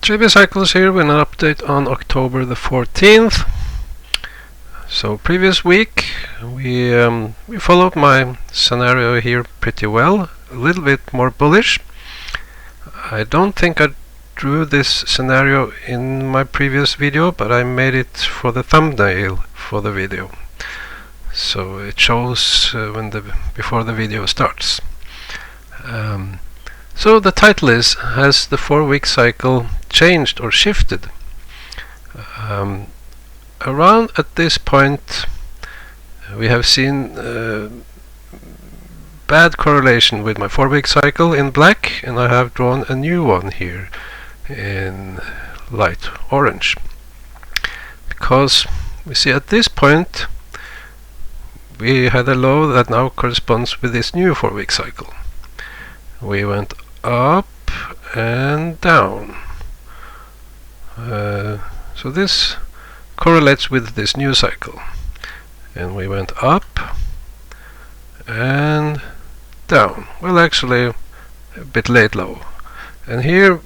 JB Cycles here with an update on October the 14th. So previous week we followed my scenario here pretty well, a little bit more bullish. I don't think I drew this scenario in my previous video, but I made it for the thumbnail for the video, so it shows before the video starts. So the title is, has the 4-week cycle changed or shifted? Around at this point we have seen bad correlation with my 4-week cycle in black, and I have drawn a new one here in light orange, because we see at this point we had a low that now corresponds with this new 4-week cycle. We went up and down, so this correlates with this new cycle, and we went up and down. Well, actually a bit late low, and here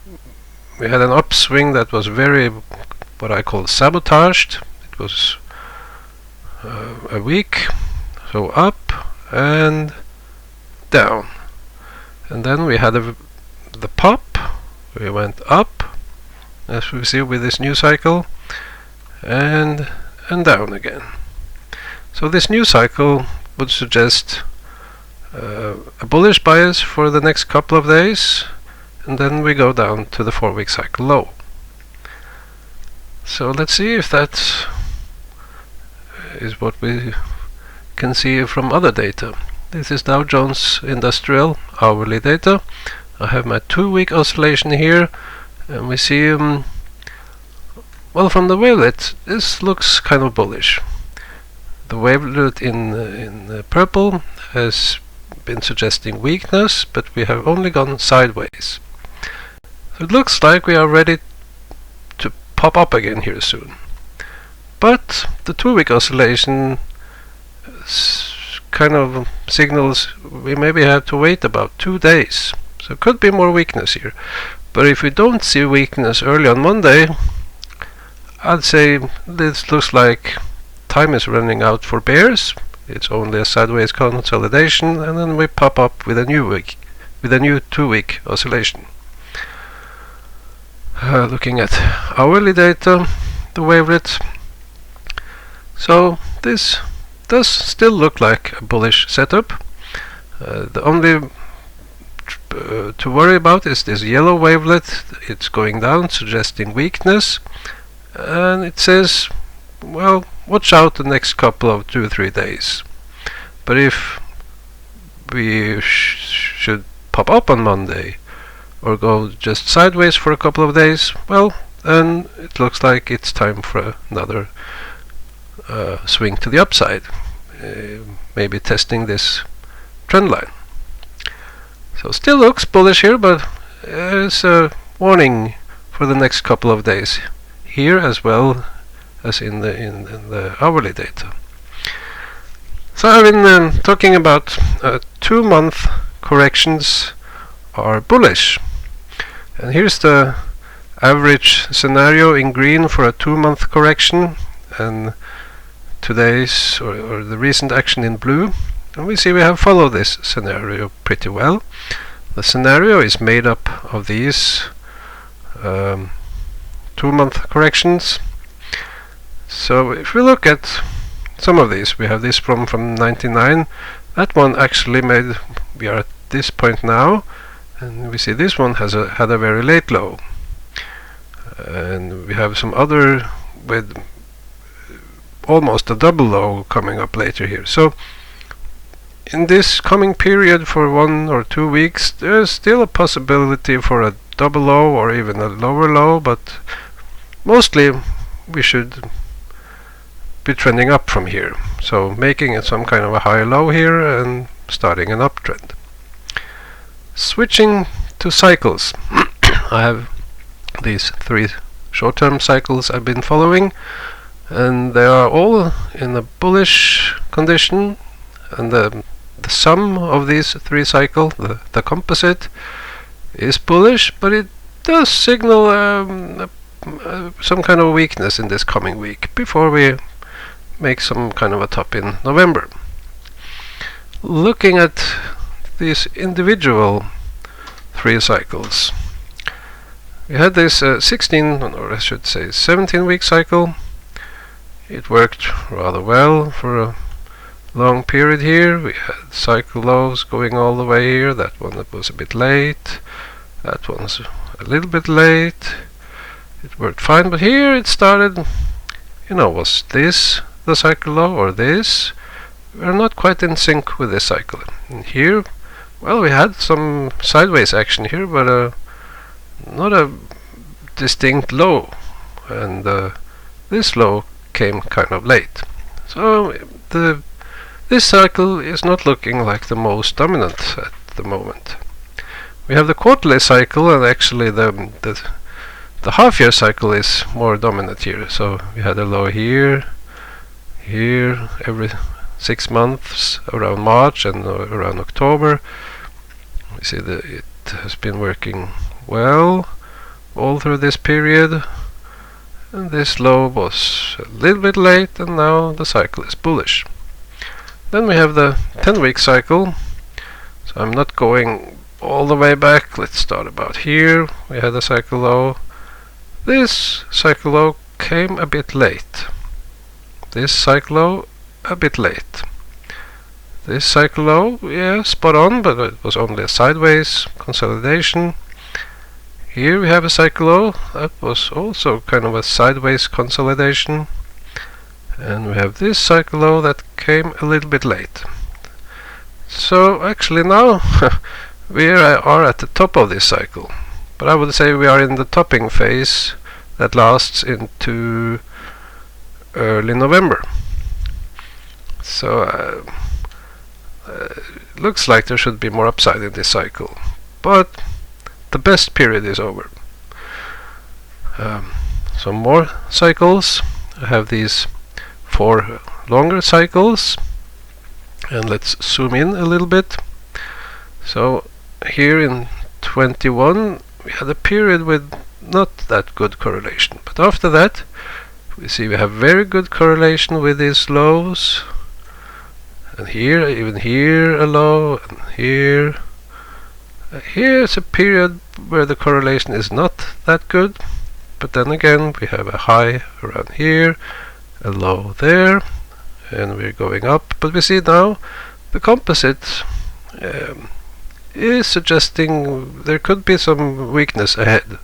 we had an upswing that was very, what I call, sabotaged. It was a week, so up and down, and then we had the pop. We went up, as we see with this new cycle, and down again. So this new cycle would suggest a bullish bias for the next couple of days, and then we go down to the 4-week cycle low. So let's see if that is what we can see from other data. This is Dow Jones Industrial hourly data. I have my 2-week oscillation here, and we see well, from the wavelet this looks kind of bullish. The wavelet in purple has been suggesting weakness, but we have only gone sideways. So it looks like we are ready to pop up again here soon. But the 2-week oscillation kind of signals we maybe have to wait about 2 days. So it could be more weakness here. But if we don't see weakness early on Monday, I'd say this looks like time is running out for bears. It's only a sideways consolidation, and then we pop up with a new 2-week oscillation. Looking at hourly data, the wavelet, so this does still look like a bullish setup. The only to worry about is this yellow wavelet. It's going down, suggesting weakness, and it says, well, watch out the next couple of 2-3 days. But if we should pop up on Monday or go just sideways for a couple of days, well, then it looks like it's time for another swing to the upside, maybe testing this trend line. So still looks bullish here, but there's a warning for the next couple of days here as well as in the hourly data. So I've been talking about 2-month corrections are bullish, and here's the average scenario in green for a 2-month correction, and today's or the recent action in blue, and we see we have followed this scenario pretty well. The scenario is made up of these 2-month corrections. So if we look at some of these, we have this from 99. That one actually made, we are at this point now, and we see this one had a very late low, and we have some other with almost a double low coming up later here. So in this coming period for 1 or 2 weeks, there's still a possibility for a double low or even a lower low, but mostly we should be trending up from here, so making it some kind of a high low here and starting an uptrend. Switching to cycles, I have these 3 short-term cycles I've been following, and they are all in a bullish condition, and the sum of these 3 cycles, the composite, is bullish, but it does signal some kind of weakness in this coming week before we make some kind of a top in November. Looking at these individual 3 cycles, we had this 16, or I should say 17-week cycle. It worked rather well for a long period here. We had cycle lows going all the way here. That one that was a bit late. That one's a little bit late. It worked fine, but here it started, was this the cycle low or this? We're not quite in sync with this cycle. And here, well, we had some sideways action here, but not a distinct low, and this low came kind of late. So this cycle is not looking like the most dominant at the moment. We have the quarterly cycle, and actually the half-year cycle is more dominant here. So we had a low here, every 6 months around March and around October. We see that it has been working well all through this period, and this low was a little bit late, and now the cycle is bullish. Then we have the 10-week cycle. So I'm not going all the way back. Let's start about here. We had a cycle low. This cycle low came a bit late. This cycle low a bit late. This cycle low, yeah, spot on, but it was only a sideways consolidation. Here we have a cycle low that was also kind of a sideways consolidation, and we have this cycle low that came a little bit late. So actually now we are at the top of this cycle, but I would say we are in the topping phase that lasts into early November. So looks like there should be more upside in this cycle, but the best period is over. Some more cycles. I have these 4 longer cycles, and let's zoom in a little bit. So here in 21 we had a period with not that good correlation, but after that we see we have very good correlation with these lows, and here, even here a low, and here. Here's a period where the correlation is not that good, but then again we have a high around here, a low there, and we're going up. But we see now the composite is suggesting there could be some weakness ahead,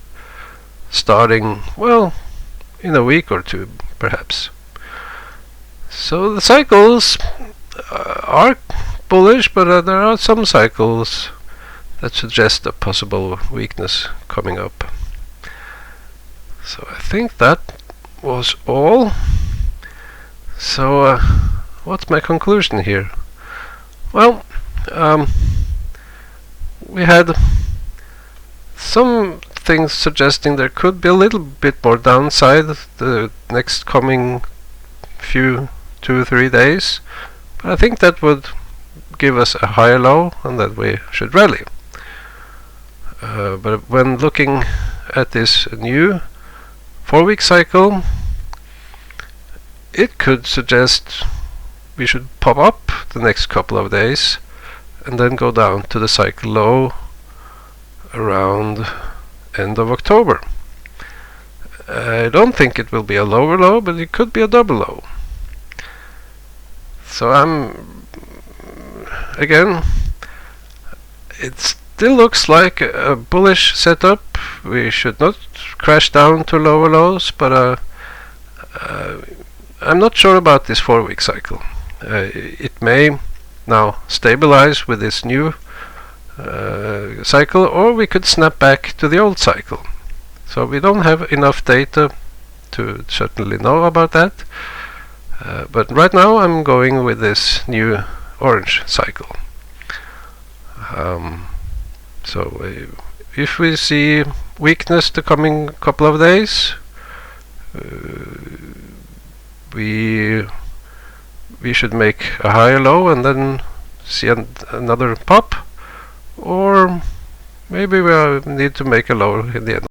starting, well, in a week or 2 perhaps. So the cycles are bullish, but there are some cycles that suggest a possible weakness coming up. So I think that was all. So what's my conclusion here? Well, we had some things suggesting there could be a little bit more downside the next coming few 2-3 days, but I think that would give us a higher low and that we should rally. But when looking at this new 4-week cycle, it could suggest we should pop up the next couple of days and then go down to the cycle low around end of October. I don't think it will be a lower low, but it could be a double low. So again, it still looks like a bullish setup. We should not crash down to lower lows, but I'm not sure about this 4-week cycle. It may now stabilize with this new cycle, or we could snap back to the old cycle. So we don't have enough data to certainly know about that. But right now I'm going with this new orange cycle. So if we see weakness the coming couple of days, we should make a higher low and then see another pop, or maybe we need to make a low in the end.